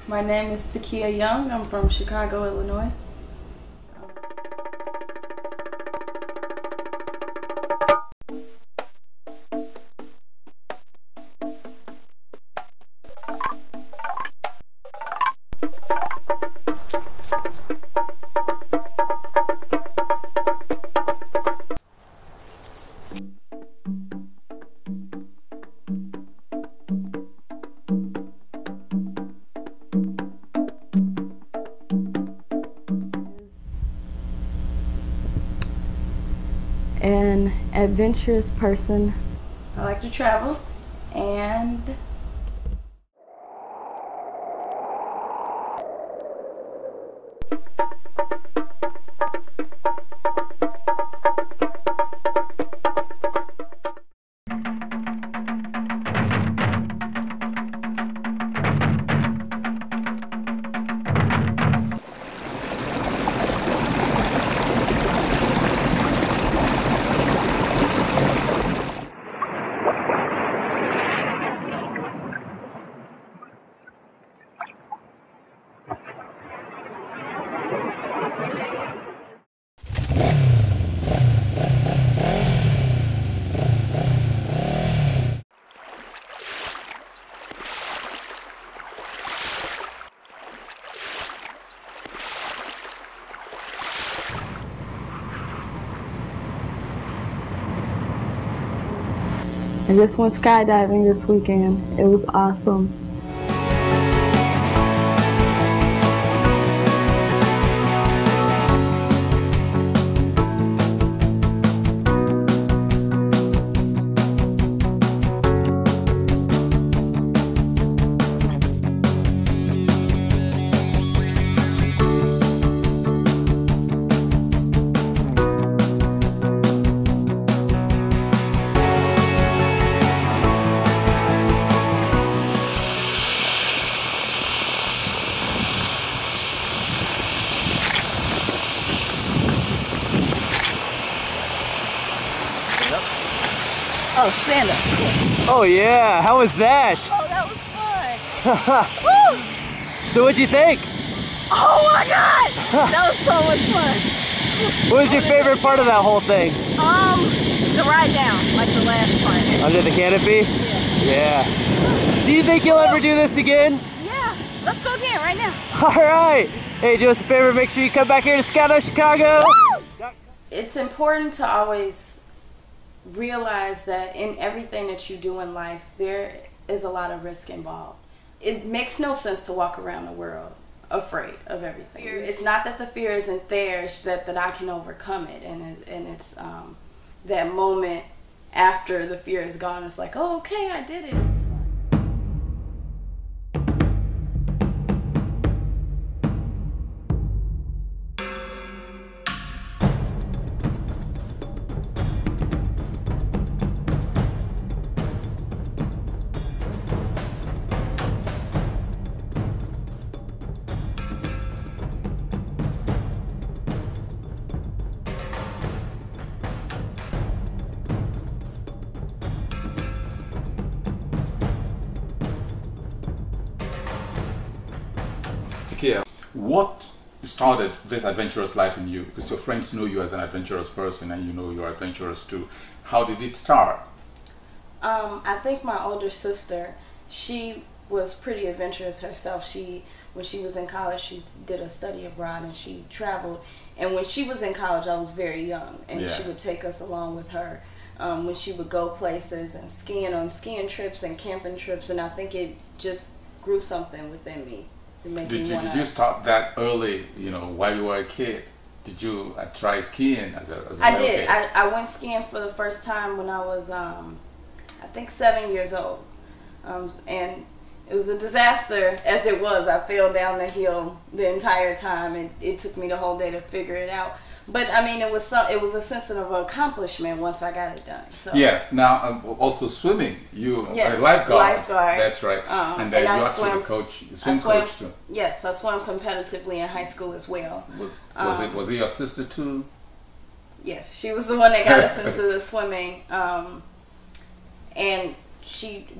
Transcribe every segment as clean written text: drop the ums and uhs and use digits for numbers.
My name is Tikiya Young. I'm from Chicago, Illinois. An adventurous person. I like to travel and I just went skydiving this weekend. It was awesome. Oh, stand up. Oh yeah, how was that? Oh, that was fun. Woo! So what'd you think? Oh my God, that was so much fun. What was your favorite part of that whole thing? The ride down, like the last part. Under the canopy? Yeah. Yeah. So you think you'll ever do this again? Yeah, let's go again right now. All right. Hey, do us a favor, make sure you come back here to Scout Out Chicago. Woo! It's important to always realize that in everything that you do in life, there is a lot of risk involved. It makes no sense to walk around the world afraid of everything. It's not that the fear isn't there, it's that I can overcome it. And it's that moment after the fear is gone, it's like, oh, okay, I did it. Tikiya, what started this adventurous life in you? Because your friends know you as an adventurous person and you know you're adventurous too. How did it start? I think my older sister, she was pretty adventurous herself. When she was in college, she did a study abroad and she traveled. And when she was in college, I was very young, and she would take us along with her when she would go places and skiing on skiing trips and camping trips. And I think it just grew something within me. Did you start that early, you know, while you were a kid? Did you try skiing as a I did. I went skiing for the first time when I was, I think, 7 years old. And it was a disaster as it was. I fell down the hill the entire time, and it took me the whole day to figure it out. But I mean, it was a sense of accomplishment once I got it done. So. Yes. Now, also swimming. You a lifeguard. Lifeguard. That's right. And then you actually swim coach too. Yes, I swam competitively in high school as well. Was it your sister too? Yes, she was the one that got us into the swimming. And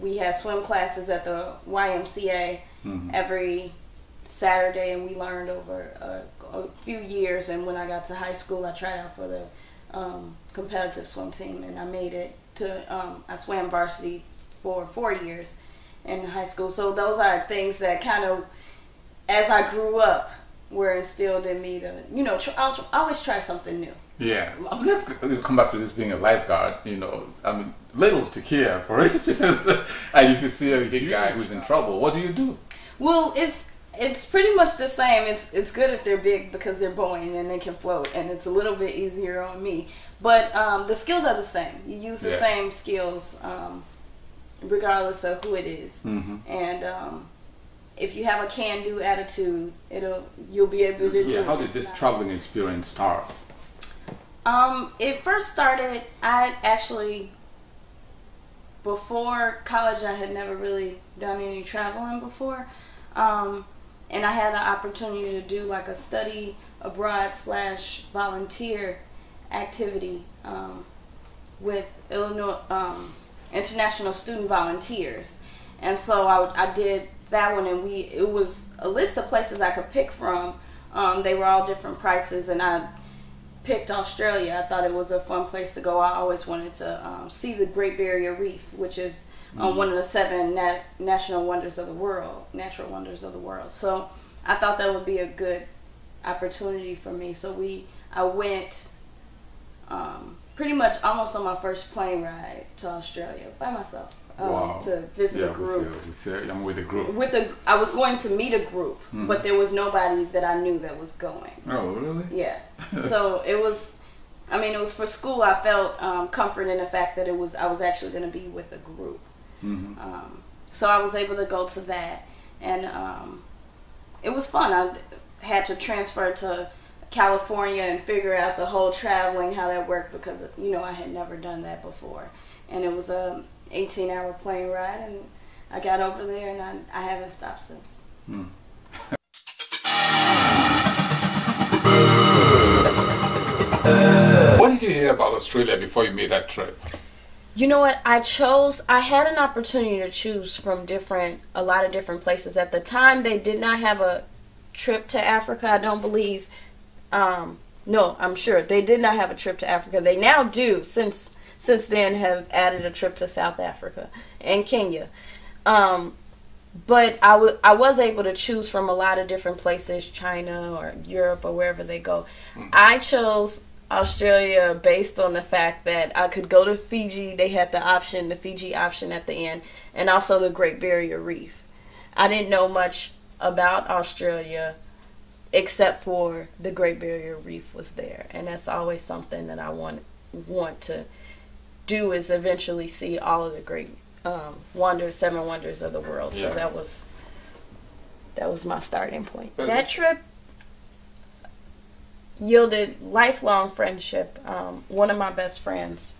we had swim classes at the YMCA every Saturday, and we learned over a few years. And when I got to high school, I tried out for the competitive swim team, and I made it to. I swam varsity for 4 years in high school. So those are things that kind of, as I grew up, were instilled in me to, you know, I'll always try something new. Yeah, let's come back to this being a lifeguard. You know, I mean, little Tikiya, for instance, and if you see a big guy who's in trouble, what do you do? Well, it's pretty much the same. It's good if they're big because they're buoyant and they can float, and it's a little bit easier on me. But the skills are the same. You use the same skills regardless of who it is. And if you have a can-do attitude, you'll be able to do it. Yeah, how did this traveling experience start? It first started, I actually, before college, I had never really done any traveling before. And I had an opportunity to do like a study abroad / volunteer activity with Illinois International Student Volunteers. And so I did that one, and it was a list of places I could pick from. They were all different prices, and I picked Australia. I thought it was a fun place to go. I always wanted to see the Great Barrier Reef, which is one of the 7 national wonders of the world, natural wonders of the world. So I thought that would be a good opportunity for me. So I went pretty much almost on my first plane ride to Australia by myself. To visit a group. I'm with a group. I was going to meet a group, but there was nobody that I knew that was going. Oh, really? Yeah. So it was for school. I felt comfort in the fact that I was actually going to be with a group. So I was able to go to that, and it was fun. I had to transfer to California and figure out the whole traveling, how that worked, because I had never done that before, and it was a 18-hour plane ride, and I got over there, and I haven't stopped since. What did you hear about Australia before you made that trip? You know what? I had an opportunity to choose from a lot of different places. At the time, they did not have a trip to Africa, I don't believe. No, I'm sure. They did not have a trip to Africa. They now do, since then have added a trip to South Africa and Kenya. But I was able to choose from a lot of different places, China or Europe or wherever they go. I chose Australia based on the fact that I could go to Fiji. They had the Fiji option at the end, and also the Great Barrier Reef. I didn't know much about Australia except for the Great Barrier Reef was there, and that's always something that I want to do, is eventually see all of the great 7 wonders of the world. So that was my starting point. That trip yielded lifelong friendship. One of my best friends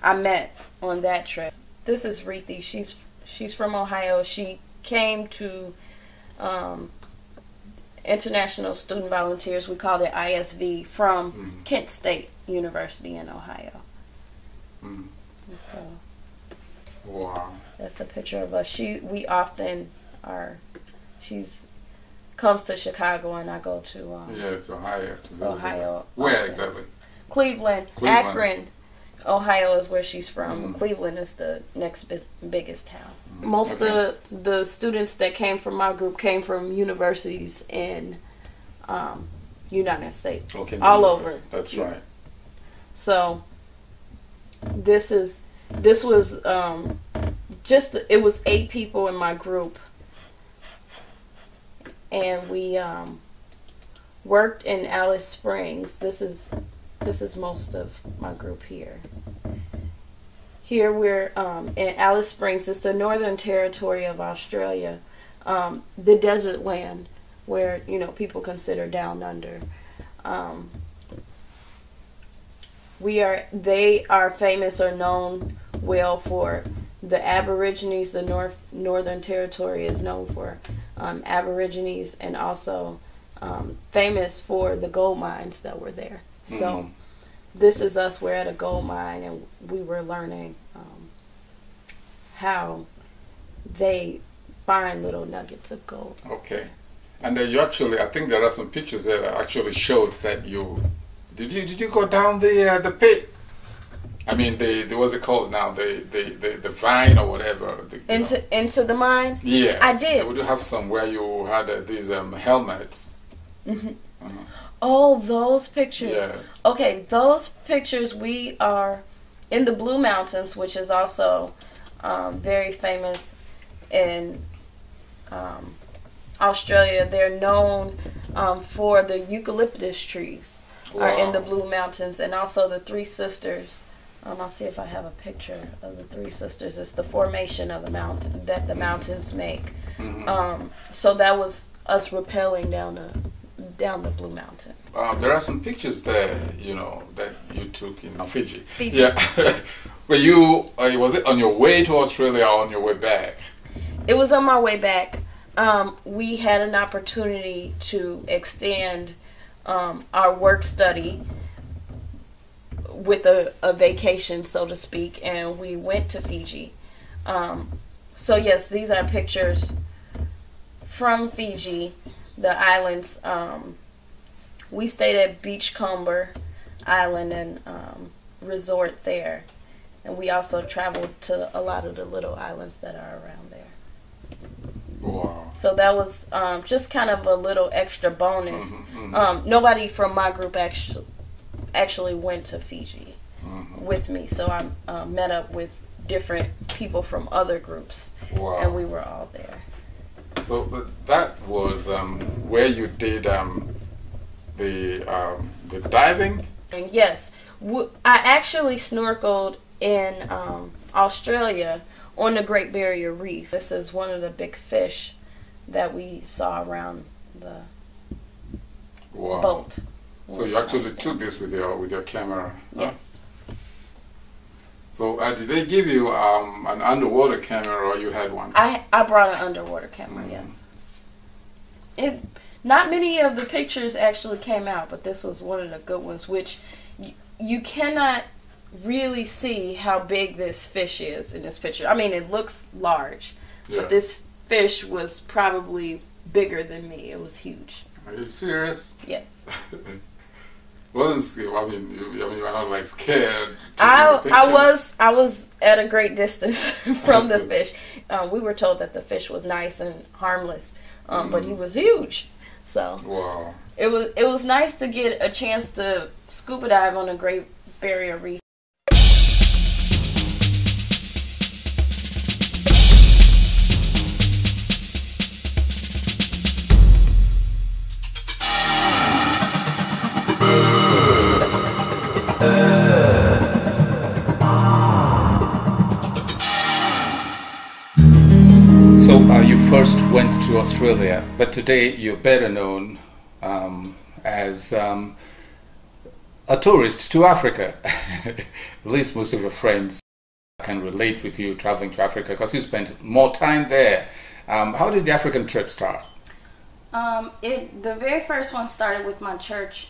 I met on that trip. This is Reethi. She's from Ohio. She came to International Student Volunteers, we called it ISV, from Kent State University in Ohio. So wow, that's a picture of us. She comes to Chicago, and I go to it's Ohio. Ohio. Where exactly? Cleveland. Akron, Ohio is where she's from. Cleveland is the next biggest town. Most of the students that came from my group came from universities in United States, all over. That's right. So this was it was 8 people in my group, and we worked in Alice Springs. This is most of my group here. Here we're in Alice Springs. It's the Northern Territory of Australia, the desert land where people consider down under. They are famous or known well for the Aborigines. The Northern Territory is known for Aborigines, and also famous for the gold mines that were there. So this is us. We're at a gold mine, and we were learning how they find little nuggets of gold. Okay. And you actually, I think there are some pictures that actually showed that you did you go down the pit? I mean, what's it called now? The vine or whatever. Into the mine? Yeah, I did. Would you have some where you had these helmets? Mm-hmm. Oh, those pictures. Yeah. Okay, those pictures, we are in the Blue Mountains, which is also very famous in Australia. They're known for the eucalyptus trees. Wow. Are in the Blue Mountains, and also the Three Sisters. I'll see if I have a picture of the Three Sisters. It's the formation of the mountain that the mountains make. Mm-hmm. So that was us rappelling down the Blue Mountain. There are some pictures there, you know, that you took in Fiji. Fiji. Yeah. But you was it on your way to Australia or on your way back? It was on my way back. We had an opportunity to extend our work study with a vacation, so to speak, and we went to Fiji. So yes, these are pictures from Fiji, the islands. We stayed at Beachcomber Island and resort there, and we also traveled to a lot of the little islands that are around there. Wow. So that was just kind of a little extra bonus. Mm-hmm, mm-hmm. Nobody from my group actually went to Fiji mm-hmm. with me, so I met up with different people from other groups, wow. and we were all there. So that was where you did the diving? And yes, I actually snorkeled in Australia on the Great Barrier Reef. This is one of the big fish that we saw around the wow. boat. So you actually took this with your camera? Yes. So did they give you an underwater camera, or you had one? I brought an underwater camera. Mm-hmm. Yes. Not many of the pictures actually came out, but this was one of the good ones, which you cannot really see how big this fish is in this picture. I mean, it looks large, yeah. but this fish was probably bigger than me. It was huge. Are you serious? Yes. Wasn't scary. I mean, you were not like scared. I was at a great distance from the fish. We were told that the fish was nice and harmless, but he was huge. So wow. It was nice to get a chance to scuba dive on a Great Barrier Reef. So you first went to Australia, but today you're better known as a tourist to Africa. At least most of your friends can relate with you traveling to Africa because you spent more time there. How did the African trip start? The very first one started with my church.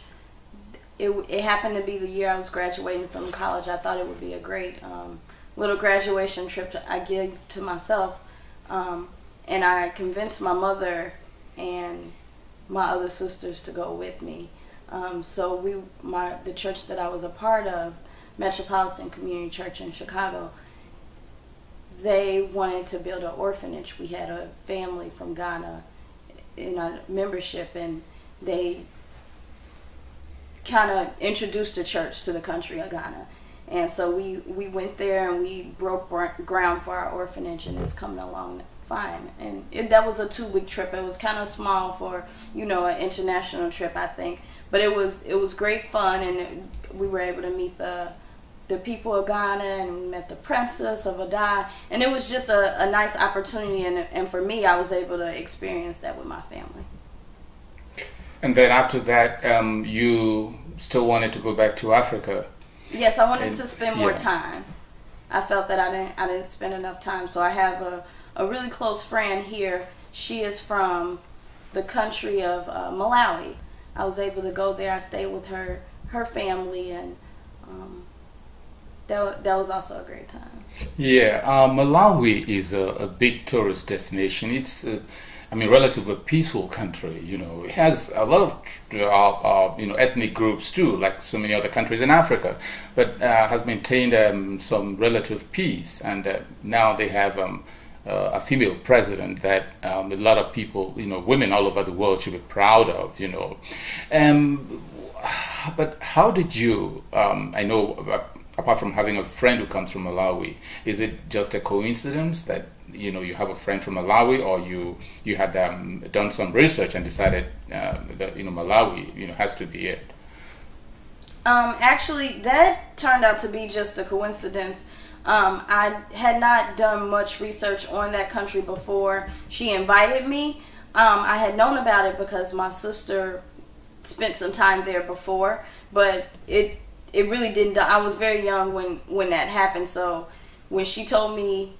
It happened to be the year I was graduating from college. I thought it would be a great little graduation trip I gave to myself. And I convinced my mother and my other sisters to go with me. So the church that I was a part of, Metropolitan Community Church in Chicago, they wanted to build an orphanage. We had a family from Ghana in our membership, and they kind of introduced the church to the country of Ghana. And so we went there and we broke ground for our orphanage, and it's coming along fine. And that was a 2-week trip. It was kind of small for, an international trip, I think. But it was great fun, and we were able to meet the people of Ghana, and we met the princess of Ada, and it was just a nice opportunity, and for me, I was able to experience that with my family. And then after that, you still wanted to go back to Africa? Yes, I wanted to spend more time. I felt that I didn't spend enough time, so I have a really close friend here. She is from the country of Malawi. I was able to go there. I stayed with her family, and that was also a great time. Yeah, Malawi is a big tourist destination. It's I mean, relatively peaceful country. You know, it has a lot of ethnic groups too, like so many other countries in Africa, but has maintained some relative peace. And now they have a female president that a lot of people, women all over the world should be proud of. But how did you? I know. Apart from having a friend who comes from Malawi, is it just a coincidence that you have a friend from Malawi, or you had done some research and decided that Malawi has to be it? Actually, that turned out to be just a coincidence. I had not done much research on that country before she invited me. I had known about it because my sister spent some time there before, but it really didn't. I was very young when that happened. So when she told me,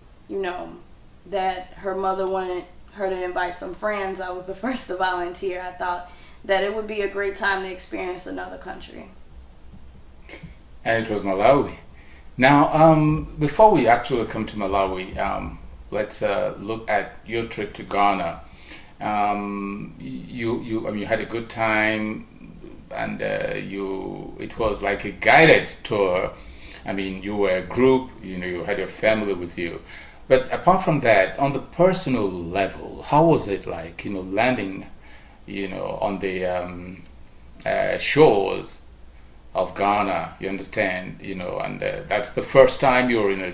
that her mother wanted her to invite some friends, I was the first to volunteer. I thought that it would be a great time to experience another country. And it was Malawi. Now, before we actually come to Malawi, let's look at your trip to Ghana. You had a good time. And it was like a guided tour. I mean, you were a group, you had your family with you. But apart from that, on the personal level, how was it like, landing, on the shores of Ghana, you understand, and that's the first time you're in a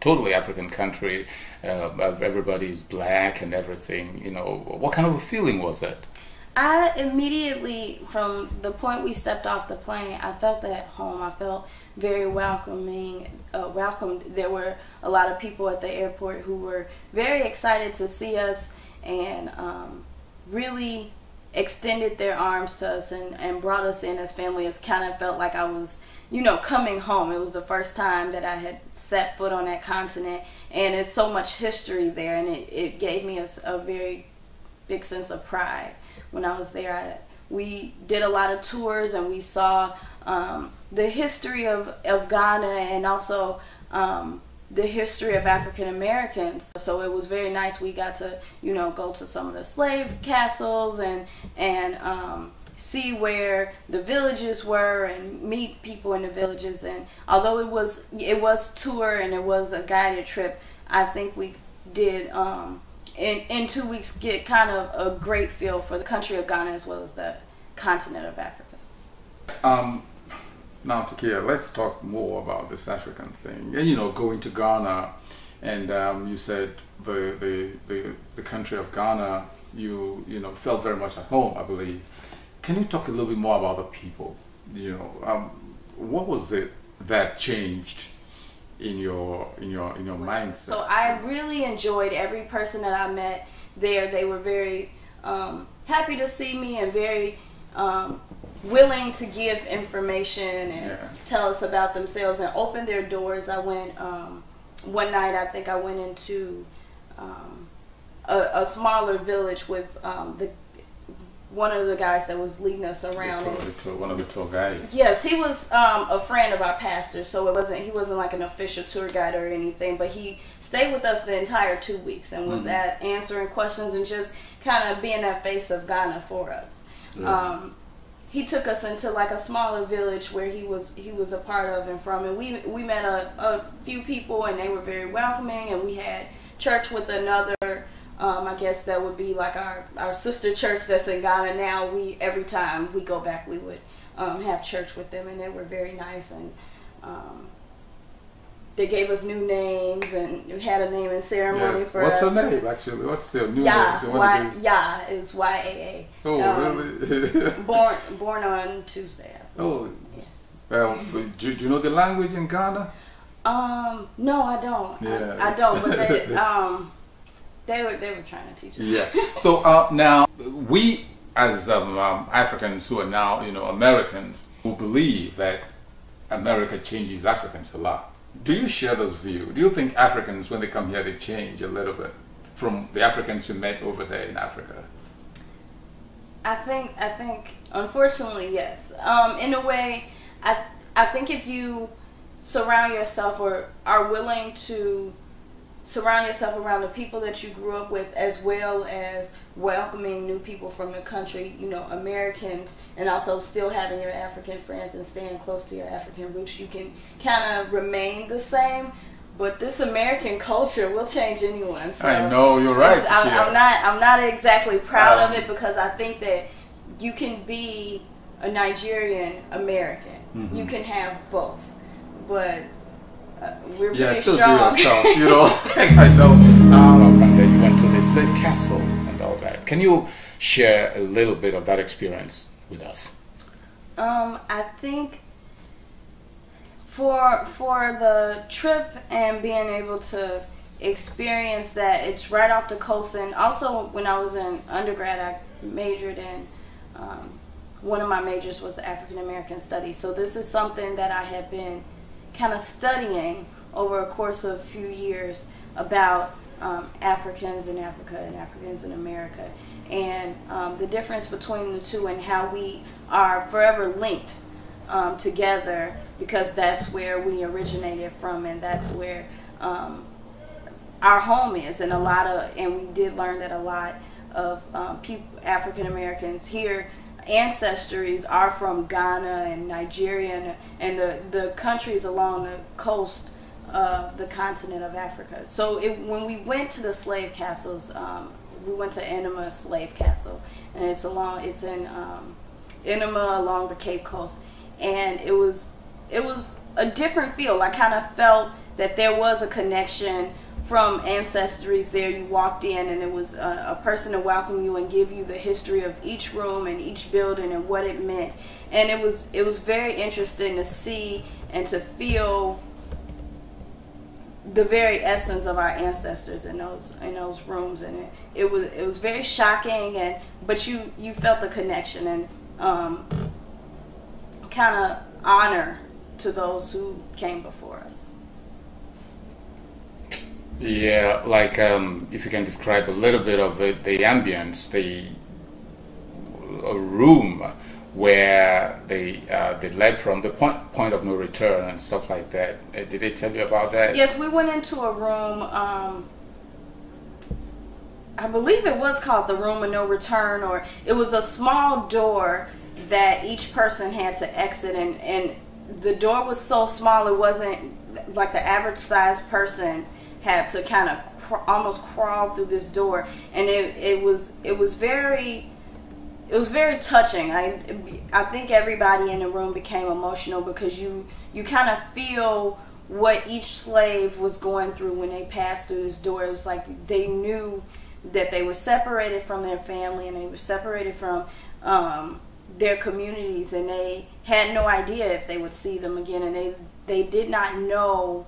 totally African country, everybody's black and everything, what kind of a feeling was it? I immediately, from the point we stepped off the plane, I felt at home. I felt very welcoming, welcomed. There were a lot of people at the airport who were very excited to see us and really extended their arms to us and brought us in as family. It kind of felt like I was, coming home. It was the first time that I had set foot on that continent, and it's so much history there, and it gave me a very big sense of pride. When I was there, we did a lot of tours, and we saw the history of Ghana and also the history of African Americans. So it was very nice. We got to, go to some of the slave castles and see where the villages were and meet people in the villages. And although it was tour and it was a guided trip, I think we did. In 2 weeks, get kind of a great feel for the country of Ghana as well as the continent of Africa. Now, Tikiya, let's talk more about this African thing. And, going to Ghana, and you said the country of Ghana, you felt very much at home, I believe. Can you talk a little bit more about the people? What was it that changed in your mindset? So I really enjoyed every person that I met there. They were very happy to see me and very willing to give information and tell us about themselves and open their doors. I went one night. I think I went into a smaller village with one of the guys that was leading us around. One of the tour guides. Yes, he was a friend of our pastor, so he wasn't like an official tour guide or anything, but he stayed with us the entire 2 weeks and was answering questions and just kind of being that face of Ghana for us. Yeah. He took us into like a smaller village where he was a part of and from, and we met a few people, and they were very welcoming, and we had church with another. I guess that would be like our sister church that's in Ghana now. Every time we go back, we would have church with them, and they were very nice, and they gave us new names, and we had a naming ceremony for us. What's her name, actually? What's the new name? Ya is YAA. Oh, really? born on Tuesday. Oh, well, do you know the language in Ghana? No, I don't. Yeah. I don't, but they were trying to teach us. Yeah. So now we, as Africans who are now Americans, who believe that America changes Africans a lot. Do you share this view? Do you think Africans, when they come here, they change a little bit from the Africans you met over there in Africa? I think, unfortunately, yes. In a way, I think if you surround yourself or are willing to surround yourself around the people that you grew up with, as well as welcoming new people from the country, you know, Americans, and also still having your African friends and staying close to your African roots. You can kind of remain the same, but this American culture will change anyone. So I know, you're right. I'm not exactly proud of it, because I think that you can be a Nigerian American. Mm-hmm. You can have both, but we're pretty still strong. Do yourself, you know. I know. And then you went to the slave castle and all that. Can you share a little bit of that experience with us? I think for the trip and being able to experience that, it's right off the coast. And also, when I was in undergrad, I majored in one of my majors was African American Studies. So this is something that I had been kind of studying over a course of a few years about Africans in Africa and Africans in America, and the difference between the two, and how we are forever linked together, because that's where we originated from, and that's where our home is. And we did learn that a lot of African Americans here, ancestries are from Ghana and Nigeria and the countries along the coast of the continent of Africa. So when we went to the slave castles, we went to Enema Slave Castle, and it's in Enema along the Cape Coast, and it was a different feel. I kind of felt that there was a connection from ancestries there. You walked in, and it was a person to welcome you and give you the history of each room and each building and what it meant. And it was very interesting to see and to feel the very essence of our ancestors in those rooms. And it was very shocking, but you felt the connection and kind of honor to those who came before us. Yeah, like if you can describe a little bit of it, the ambience, a room where they led from the point of no return and stuff like that. Did they tell you about that? Yes, we went into a room. I believe it was called the Room of No Return, or it was a small door that each person had to exit, and the door was so small it wasn't like the average sized person had to kind of almost crawl through this door, and it was very touching. I think everybody in the room became emotional, because you kind of feel what each slave was going through when they passed through this door. It was like they knew that they were separated from their family, and they were separated from their communities, and they had no idea if they would see them again, and they did not know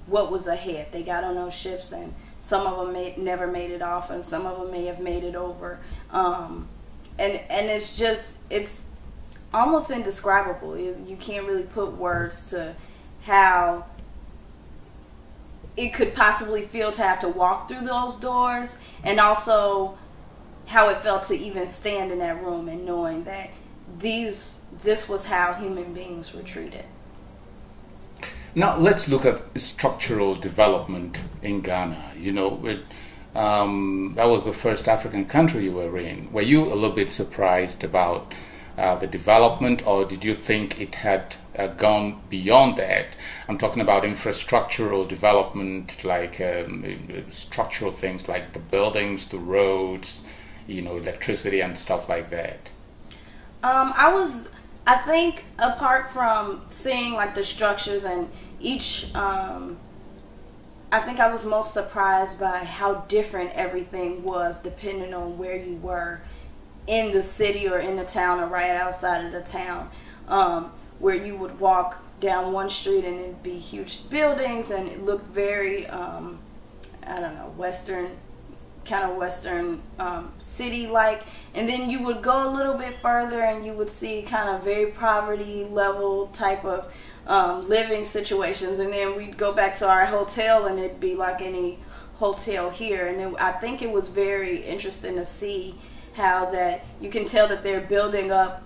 what was ahead. They got on those ships, and some of them never made it off, and some of them may have made it over. And it's almost indescribable. You can't really put words to how it could possibly feel to have to walk through those doors, and also how it felt to even stand in that room and knowing that this was how human beings were treated. Now let's look at structural development in Ghana. You know, that was the first African country you were in. Were you a little bit surprised about the development, or did you think it had gone beyond that? I'm talking about infrastructural development, like structural things like the buildings, the roads, you know, electricity and stuff like that. I think apart from seeing like the structures and each, I think I was most surprised by how different everything was depending on where you were in the city or in the town or right outside of the town, where you would walk down one street and it'd be huge buildings and it looked very, I don't know, Western city-like, and then you would go a little bit further and you would see kind of very poverty level type of living situations, and then we'd go back to our hotel and it'd be like any hotel here. And then I think it was very interesting to see how that you can tell that they're building up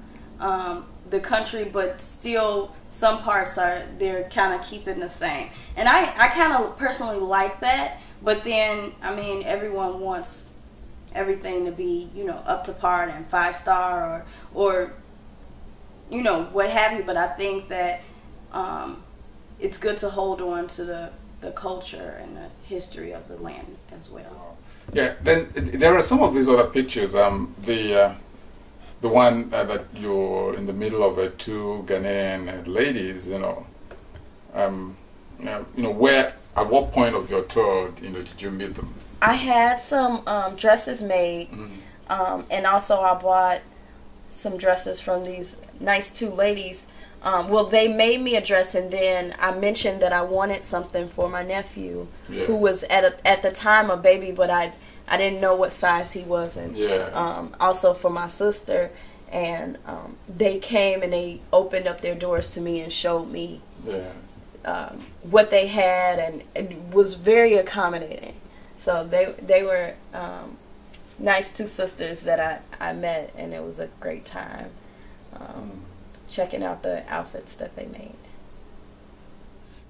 the country, but still some parts they're kind of keeping the same. And I kind of personally like that, But then, I mean, everyone wants everything to be, you know, up to par and 5-star or you know, what have you. But I think that it's good to hold on to the culture and the history of the land as well. Yeah, then there are some of these other pictures. The one that you're in the middle of two Ghanaian ladies, you know, where, at what point of your tour, you know, did you meet them? I had some dresses made, and also I bought some dresses from these nice two ladies. Well, they made me a dress, and then I mentioned that I wanted something for my nephew, who was at the time a baby, but I didn't know what size he was, and also for my sister. And they came and they opened up their doors to me and showed me what they had, and it was very accommodating. So they were nice two sisters that I met, and it was a great time checking out the outfits that they made.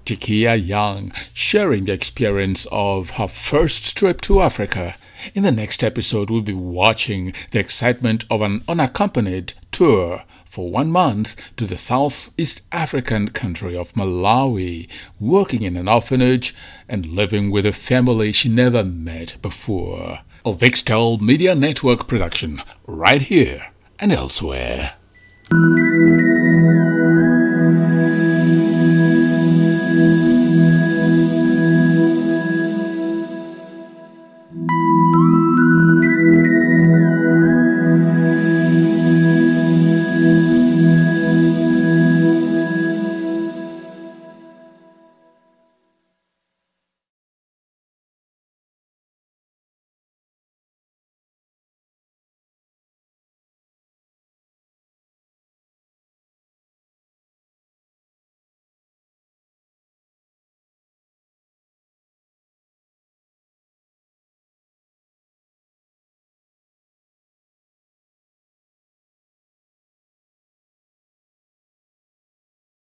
Tikiya Young sharing the experience of her first trip to Africa. In the next episode, we'll be watching the excitement of an unaccompanied tour for 1 month to the Southeast African country of Malawi, working in an orphanage and living with a family she never met before. A Vicstel Media Network production, right here and elsewhere.